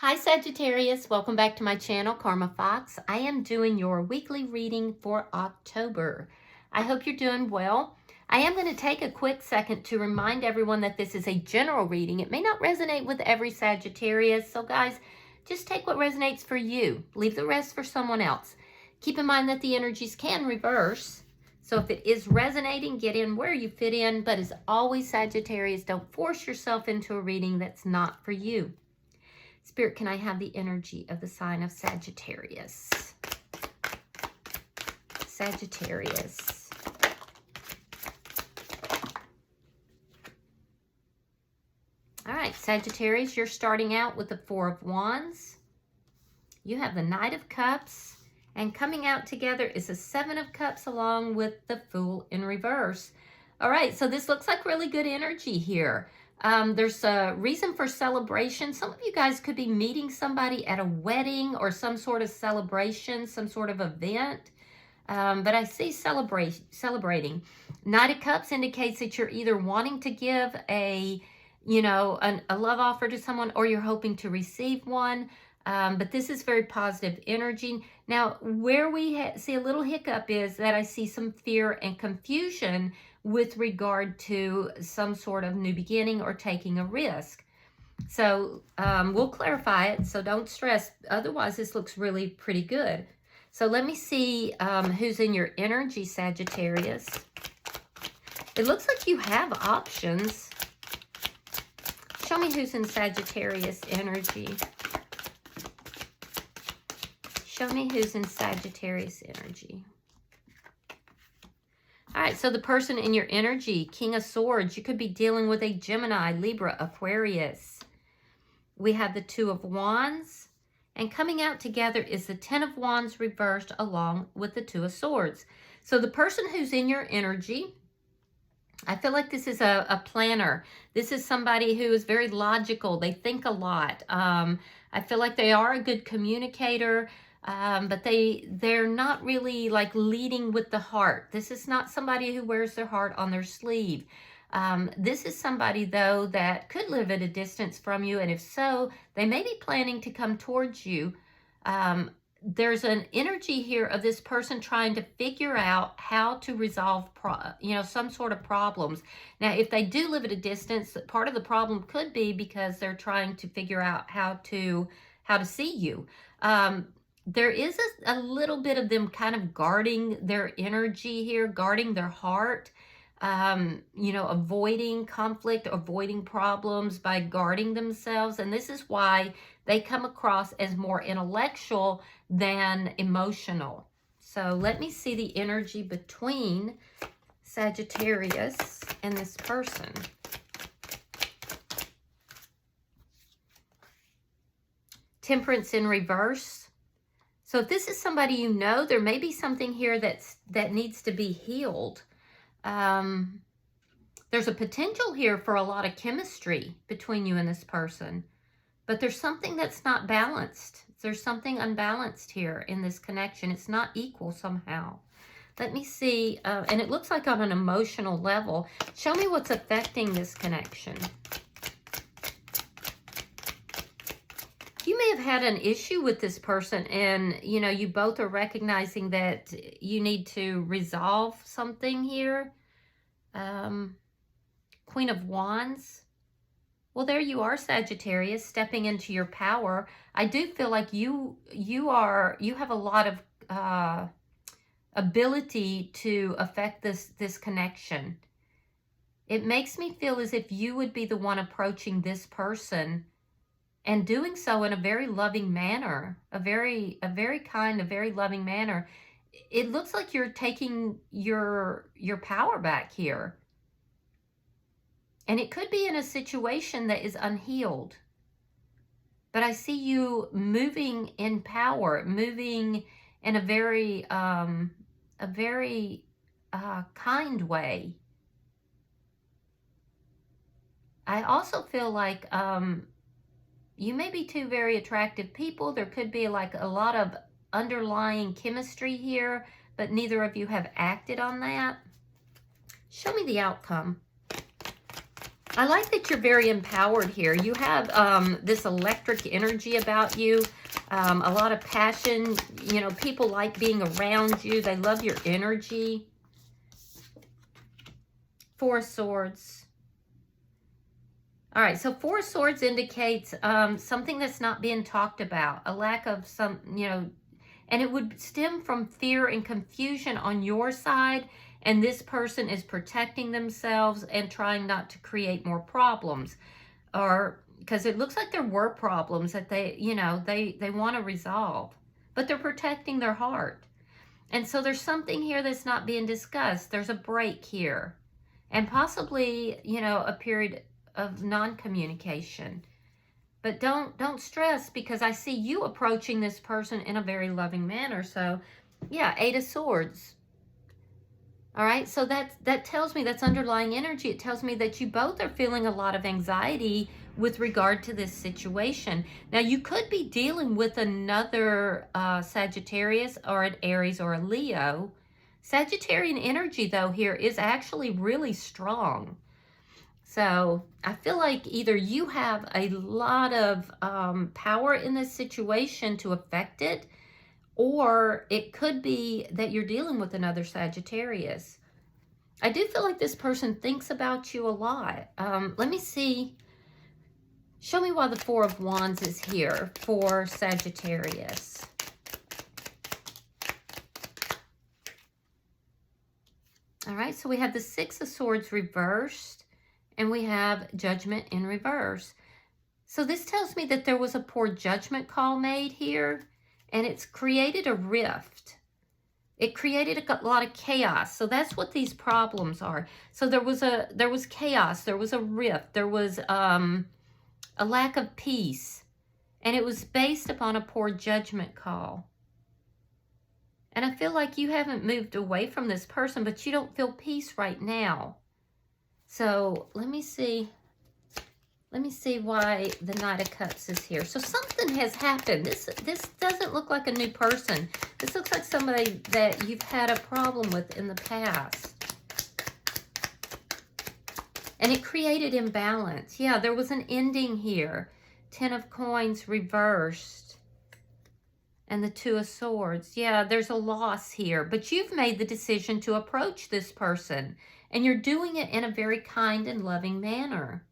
Hi Sagittarius, welcome back to my channel, Karma Fox. I am doing your weekly reading for October. I hope you're doing well. I am going to take a quick second to remind everyone that this is a general reading. It may not resonate with every Sagittarius, so guys, just take what resonates for you. Leave the rest for someone else. Keep in mind that the energies can reverse. So if it is resonating, get in where you fit in. But as always, Sagittarius, don't force yourself into a reading that's not for you. Spirit, can I have the energy of the sign of Sagittarius? Sagittarius. All right, Sagittarius, you're starting out with the Four of Wands. You have the Knight of Cups. And coming out together is the Seven of Cups along with the Fool in reverse. All right, so this looks like really good energy here. There's a reason for celebration. Some of you guys could be meeting somebody at a wedding or some sort of celebration, some sort of event. But I see celebrating. Knight of Cups indicates that you're either wanting to give a love offer to someone, or you're hoping to receive one. But this is very positive energy. Now, where we see a little hiccup is that I see some fear and confusion with regard to some sort of new beginning or taking a risk. So we'll clarify it, so don't stress. Otherwise, this looks really pretty good. So let me see who's in your energy, Sagittarius. It looks like you have options. Show me who's in Sagittarius energy. Show me who's in Sagittarius energy. All right, so the person in your energy, King of Swords, you could be dealing with a Gemini, Libra, Aquarius. We have the Two of Wands, and coming out together is the Ten of Wands reversed along with the Two of Swords. So the person who's in your energy, I feel like this is a planner. This is somebody who is very logical. They think a lot. I feel like they are a good communicator. But they're not really like leading with the heart. This is not somebody who wears their heart on their sleeve. This is somebody, though, that could live at a distance from you, and if so, they may be planning to come towards you. There's an energy here of this person trying to figure out how to resolve some sort of problems. Now, if they do live at a distance, part of the problem could be because they're trying to figure out how to see you. There is a little bit of them kind of guarding their energy here, guarding their heart, avoiding conflict, avoiding problems by guarding themselves. And this is why they come across as more intellectual than emotional. So let me see the energy between Sagittarius and this person. Temperance in reverse. So if this is somebody you know, there may be something here that needs to be healed. There's a potential here for a lot of chemistry between you and this person. But there's something that's not balanced. There's something unbalanced here in this connection. It's not equal somehow. Let me see. And it looks like on an emotional level. Show me what's affecting this connection. You may have had an issue with this person, and you both are recognizing that you need to resolve something here. Queen of Wands. Well, there you are, Sagittarius, stepping into your power. I do feel like you have a lot of ability to affect this connection. It makes me feel as if you would be the one approaching this person and doing so in a very loving manner, a very kind, a very loving manner. It looks like you're taking your power back here. And it could be in a situation that is unhealed. But I see you moving in power, moving in a very kind way. I also feel like you may be two very attractive people. There could be like a lot of underlying chemistry here, but neither of you have acted on that. Show me the outcome. I like that you're very empowered here. You have this electric energy about you, a lot of passion. You know, people like being around you. They love your energy. Four of Swords. All right, so Four of Swords indicates something that's not being talked about, a lack of some, you know, and it would stem from fear and confusion on your side, and this person is protecting themselves and trying not to create more problems, or because it looks like there were problems that they, you know, they want to resolve, but they're protecting their heart. And so there's something here that's not being discussed. There's a break here, and possibly, you know, a period of non-communication. But don't stress, because I see you approaching this person in a very loving manner. So yeah, Eight of Swords. All right, so that tells me that's underlying energy. It tells me that you both are feeling a lot of anxiety with regard to this situation. Now, you could be dealing with another Sagittarius or an Aries or a Leo. Sagittarian energy, though, here is actually really strong. So I feel like either you have a lot of power in this situation to affect it, or it could be that you're dealing with another Sagittarius. I do feel like this person thinks about you a lot. Let me see. Show me why the Four of Wands is here for Sagittarius. All right, so we have the Six of Swords reversed, and we have Judgment in reverse. So this tells me that there was a poor judgment call made here, and it's created a rift. It created a lot of chaos. So that's what these problems are. So there was chaos, there was a rift, there was a lack of peace, and it was based upon a poor judgment call. And I feel like you haven't moved away from this person, but you don't feel peace right now. So let me see why the Knight of Cups is here. So something has happened. This doesn't look like a new person. This looks like somebody that you've had a problem with in the past. And it created imbalance. Yeah, there was an ending here. Ten of Coins reversed. And the Two of Swords. Yeah, there's a loss here. But you've made the decision to approach this person. And you're doing it in a very kind and loving manner.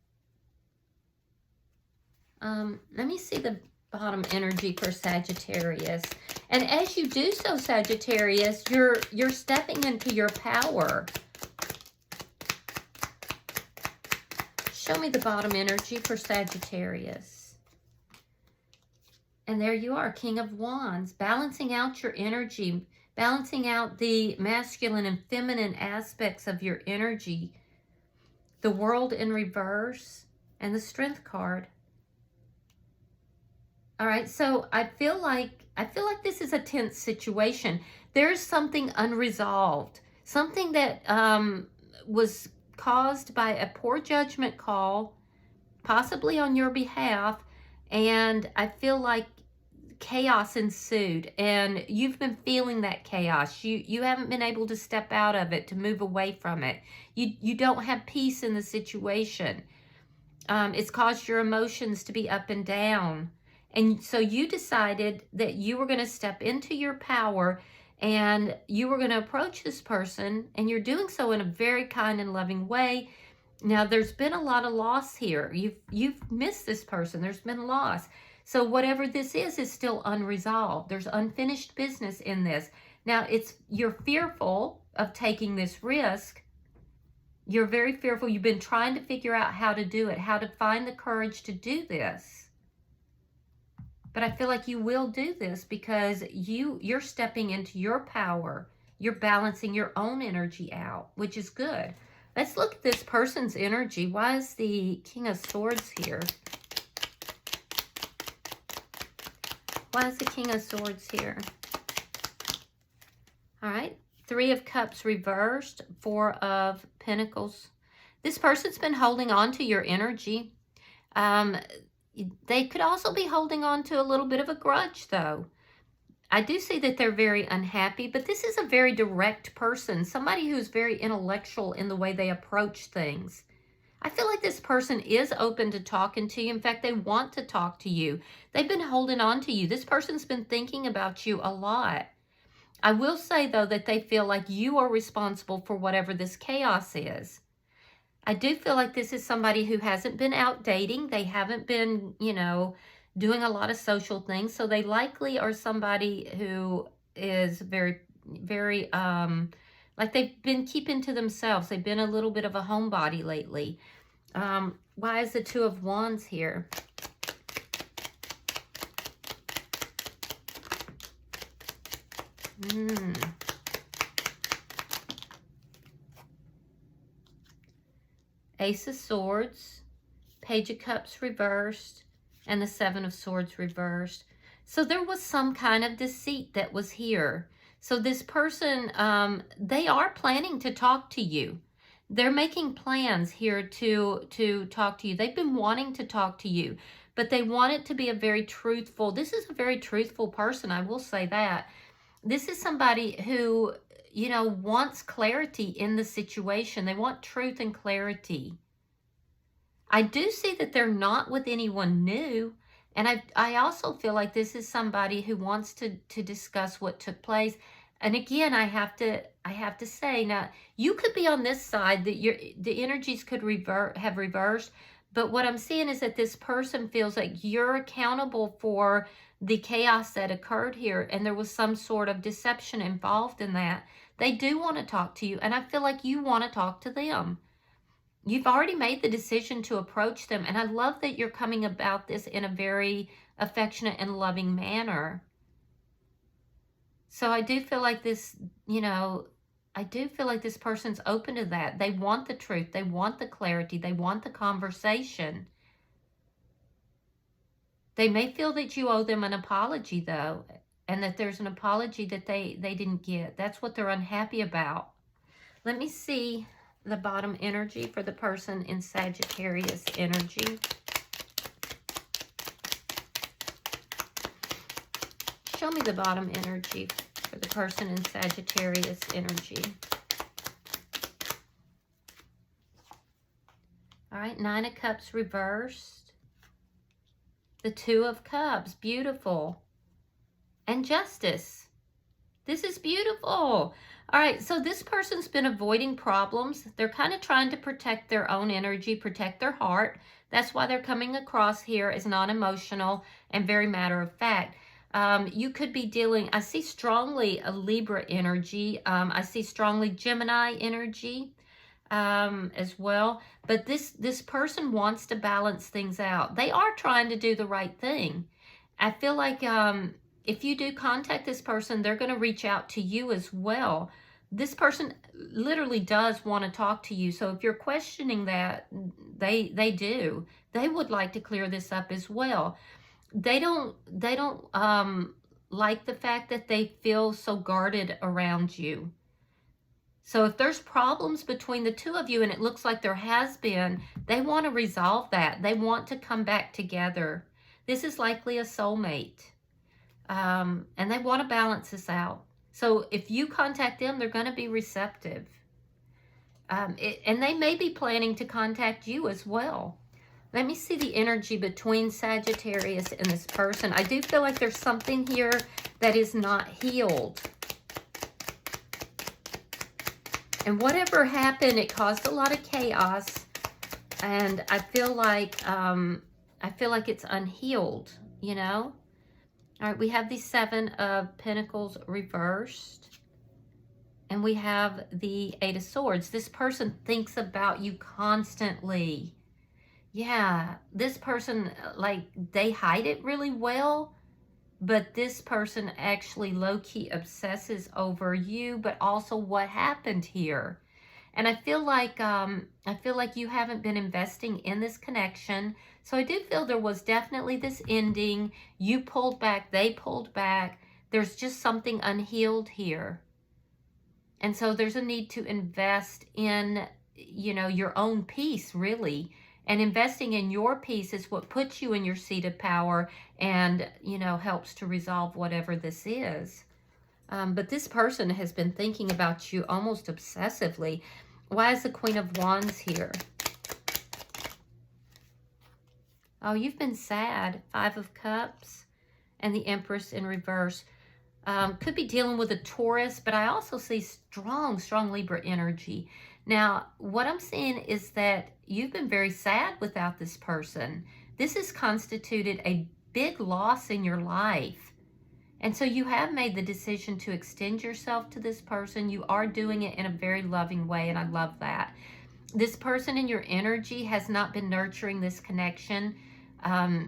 Let me see the bottom energy for Sagittarius. And as you do so, Sagittarius, you're stepping into your power. Show me the bottom energy for Sagittarius. And there you are, King of Wands, balancing out your energy, balancing out the masculine and feminine aspects of your energy. The World in reverse and the Strength card. All right, so I feel like this is a tense situation. There's something unresolved, something that was caused by a poor judgment call, possibly on your behalf, and I feel like chaos ensued, and you've been feeling that chaos. You haven't been able to step out of it, to move away from it. You don't have peace in the situation. It's caused your emotions to be up and down. And so you decided that you were going to step into your power, and you were going to approach this person, and you're doing so in a very kind and loving way. Now, there's been a lot of loss here. You've missed this person. There's been loss. So whatever this is still unresolved. There's unfinished business in this. Now, you're fearful of taking this risk. You're very fearful. You've been trying to figure out how to do it, how to find the courage to do this. But I feel like you will do this because you're stepping into your power. You're balancing your own energy out, which is good. Let's look at this person's energy. Why is the King of Swords here? Why is the King of Swords here? All right. Three of Cups reversed. Four of Pentacles. This person's been holding on to your energy. They could also be holding on to a little bit of a grudge, though. I do see that they're very unhappy, but this is a very direct person, somebody who's very intellectual in the way they approach things. I feel like this person is open to talking to you. In fact, they want to talk to you. They've been holding on to you. This person's been thinking about you a lot. I will say, though, that they feel like you are responsible for whatever this chaos is. I do feel like this is somebody who hasn't been out dating. They haven't been, you know, doing a lot of social things. So they likely are somebody who is very, very, like they've been keeping to themselves. They've been a little bit of a homebody lately. Why is the Two of Wands here? Ace of Swords, Page of Cups reversed, and the Seven of Swords reversed. So there was some kind of deceit that was here. So this person, they are planning to talk to you. They're making plans here to talk to you. They've been wanting to talk to you, but they want it to be a very truthful, this is a very truthful person, I will say that. This is somebody who, you know, wants clarity in the situation. They want truth and clarity. I do see that they're not with anyone new. And I also feel like this is somebody who wants to discuss what took place. And again, I have to say, now, you could be on this side, that the energies could have reversed. But what I'm seeing is that this person feels like you're accountable for the chaos that occurred here, and there was some sort of deception involved in that. They do want to talk to you, and I feel like you want to talk to them. You've already made the decision to approach them, and I love that you're coming about this in a very affectionate and loving manner. So I do feel like this, you know, I do feel like this person's open to that. They want the truth. They want the clarity. They want the conversation. They may feel that you owe them an apology, though, and that there's an apology that they didn't get. That's what they're unhappy about. Let me see the bottom energy for the person in Sagittarius energy. Show me the bottom energy for the person in Sagittarius energy. All right, Nine of Cups reversed. The Two of Cups, beautiful. And Justice. This is beautiful. All right, so this person's been avoiding problems. They're kind of trying to protect their own energy, protect their heart. That's why they're coming across here as non-emotional and very matter of fact. You could be dealing, I see strongly a Libra energy. I see strongly Gemini energy as well. But this person wants to balance things out. They are trying to do the right thing. I feel like if you do contact this person, they're going to reach out to you as well. This person literally does want to talk to you. So if you're questioning that, they do. They would like to clear this up as well. They don't like the fact that they feel so guarded around you. So if there's problems between the two of you, and it looks like there has been, they want to resolve that. They want to come back together. This is likely a soulmate. And they want to balance this out. So if you contact them, they're going to be receptive. And they may be planning to contact you as well. Let me see the energy between Sagittarius and this person. I do feel like there's something here that is not healed. And whatever happened, it caused a lot of chaos. And I feel like it's unhealed, you know? All right, we have the Seven of Pentacles reversed. And we have the Eight of Swords. This person thinks about you constantly. Yeah, this person, like, they hide it really well. But this person actually low-key obsesses over you, but also what happened here. And I feel like you haven't been investing in this connection. So I do feel there was definitely this ending. You pulled back, they pulled back. There's just something unhealed here. And so there's a need to invest in, you know, your own peace, really. And investing in your peace is what puts you in your seat of power and, you know, helps to resolve whatever this is. But this person has been thinking about you almost obsessively. Why is the Queen of Wands here? Oh, you've been sad. 5 of Cups and the Empress in reverse. Could be dealing with a Taurus, but I also see strong Libra energy. Now, what I'm seeing is that you've been very sad without this person. This has constituted a big loss in your life. And so you have made the decision to extend yourself to this person. You are doing it in a very loving way, and I love that. This person in your energy has not been nurturing this connection.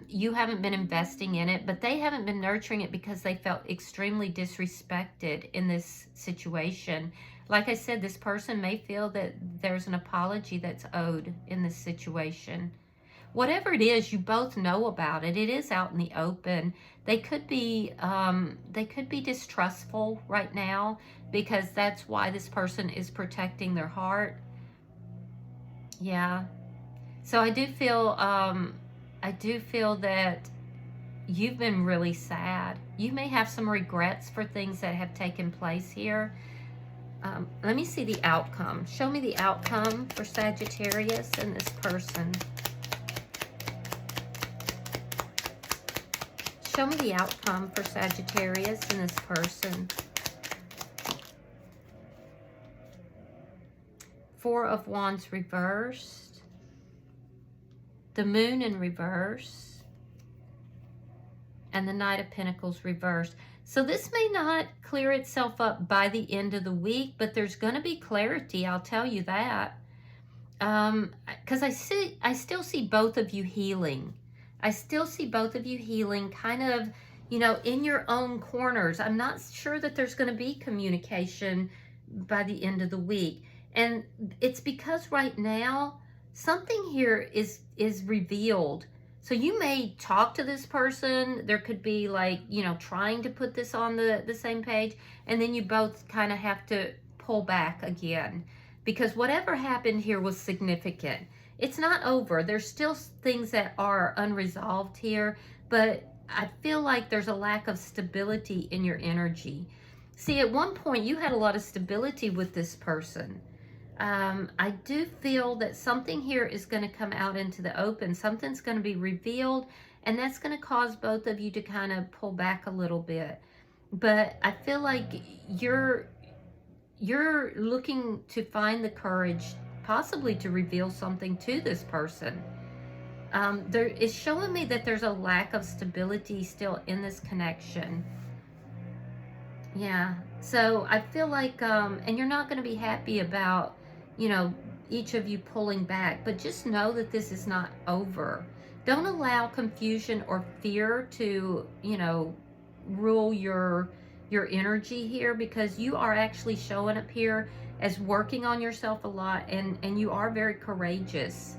You haven't been investing in it, but they haven't been nurturing it because they felt extremely disrespected in this situation. Like I said, this person may feel that there's an apology that's owed in this situation. Whatever it is, you both know about it. It is out in the open. They could be distrustful right now because that's why this person is protecting their heart. Yeah. So I do feel that you've been really sad. You may have some regrets for things that have taken place here. Let me see the outcome. Show me the outcome for Sagittarius and this person. Show me the outcome for Sagittarius and this person. 4 of Wands reversed. The Moon in reverse. And the Knight of Pentacles reversed. So this may not clear itself up by the end of the week, but there's going to be clarity, I'll tell you that. Because I still see both of you healing. I still see both of you healing kind of, you know, in your own corners. I'm not sure that there's going to be communication by the end of the week. And it's because right now, something here is revealed. So you may talk to this person. There could be like, you know, trying to put this on the same page. And then you both kind of have to pull back again. Because whatever happened here was significant. It's not over. There's still things that are unresolved here. But I feel like there's a lack of stability in your energy. See, at one point you had a lot of stability with this person. I do feel that something here is going to come out into the open. Something's going to be revealed, and that's going to cause both of you to kind of pull back a little bit. But I feel like you're looking to find the courage possibly to reveal something to this person. There is showing me that there's a lack of stability still in this connection. Yeah, so I feel like, and you're not going to be happy about, you know, each of you pulling back, but just know that this is not over. Don't allow confusion or fear to, you know, rule your energy here, because you are actually showing up here as working on yourself a lot, and you are very courageous.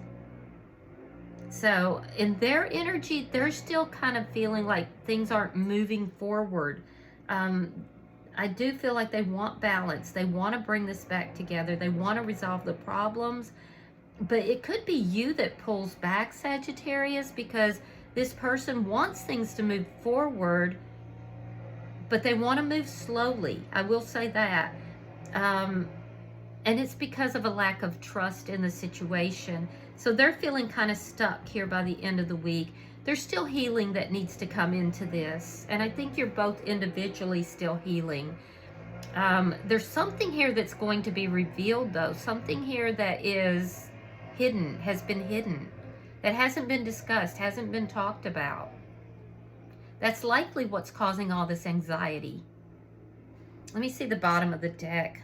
So in their energy, they're still kind of feeling like things aren't moving forward. I do feel like they want balance. They want to bring this back together. They want to resolve the problems. But it could be you that pulls back, Sagittarius, because this person wants things to move forward, but they want to move slowly. I will say that. And it's because of a lack of trust in the situation. So they're feeling kind of stuck here by the end of the week. There's still healing that needs to come into this. And I think you're both individually still healing. There's something here that's going to be revealed, though. Something here that is hidden, has been hidden, that hasn't been discussed, hasn't been talked about. That's likely what's causing all this anxiety. Let me see the bottom of the deck.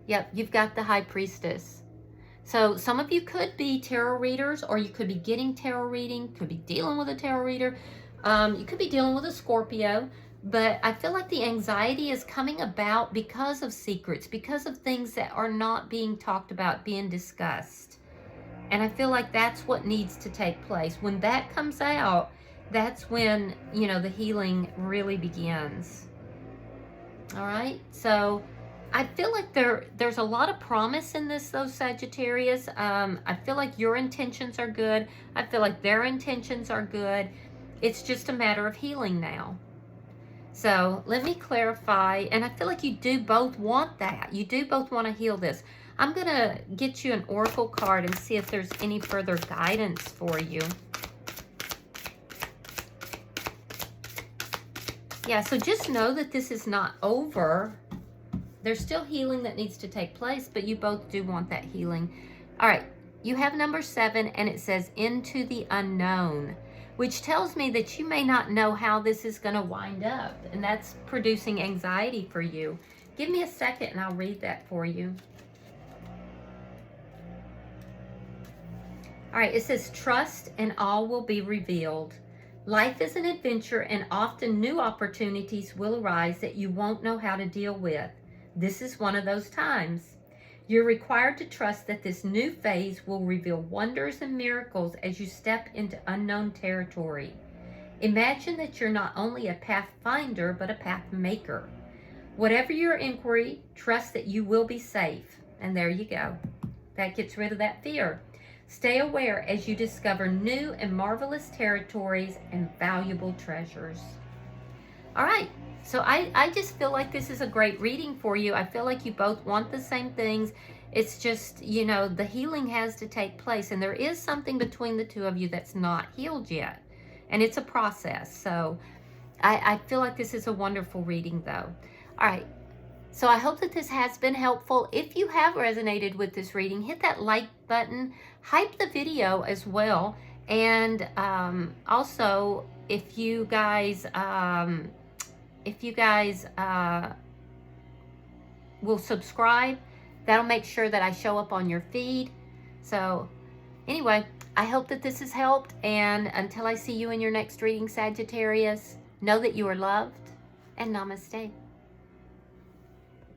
Yep, you've got the High Priestess. So some of you could be tarot readers, or you could be getting tarot reading, could be dealing with a tarot reader. You could be dealing with a Scorpio, but I feel like the anxiety is coming about because of secrets, because of things that are not being talked about, being discussed. And I feel like that's what needs to take place. When that comes out, that's when, you know, the healing really begins. All right, so I feel like there's a lot of promise in this, though, Sagittarius. I feel like your intentions are good. I feel like their intentions are good. It's just a matter of healing now. So let me clarify. And I feel like you do both want that. You do both want to heal this. I'm going to get you an oracle card and see if there's any further guidance for you. Yeah, so just know that this is not over. There's still healing that needs to take place, but you both do want that healing. All right, you have number 7, and it says into the unknown, which tells me that you may not know how this is going to wind up, and that's producing anxiety for you. Give me a second, and I'll read that for you. All right, it says, trust and all will be revealed. Life is an adventure, and often new opportunities will arise that you won't know how to deal with. This is one of those times. You're required to trust that this new phase will reveal wonders and miracles as you step into unknown territory. Imagine that you're not only a pathfinder, but a path maker. Whatever your inquiry, trust that you will be safe. And there you go. That gets rid of that fear. Stay aware as you discover new and marvelous territories and valuable treasures. All right, so I just feel like this is a great reading for you. I feel like you both want the same things. It's just, you know, the healing has to take place, and there is something between the two of you that's not healed yet, and it's a process. So I feel like this is a wonderful reading, though. All right. So I hope that this has been helpful. If you have resonated with this reading, hit that like button, hype the video as well. And also, if you guys will subscribe, that'll make sure that I show up on your feed. So anyway, I hope that this has helped. And until I see you in your next reading, Sagittarius, know that you are loved, and namaste.